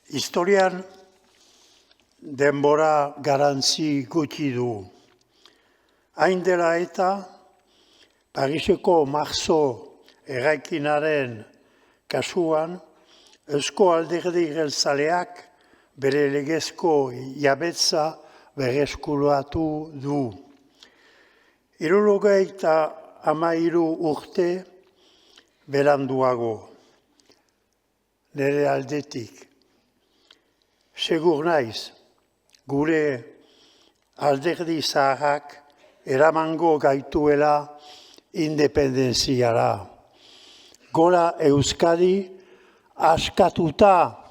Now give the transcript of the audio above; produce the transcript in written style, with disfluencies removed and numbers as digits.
Historian denbora garrantzi gutxi du. Hain dela eta, Pariseko marzo eraikinaren kasuan, Eusko Alderdi Jeltzaleak bere legezko jabetza berreskuratu du. 73 urte beranduago, nire aldetik. Segur naiz, gure alderdi zaharrak eramango gaituela independenziara. Gora Euskadi askatuta!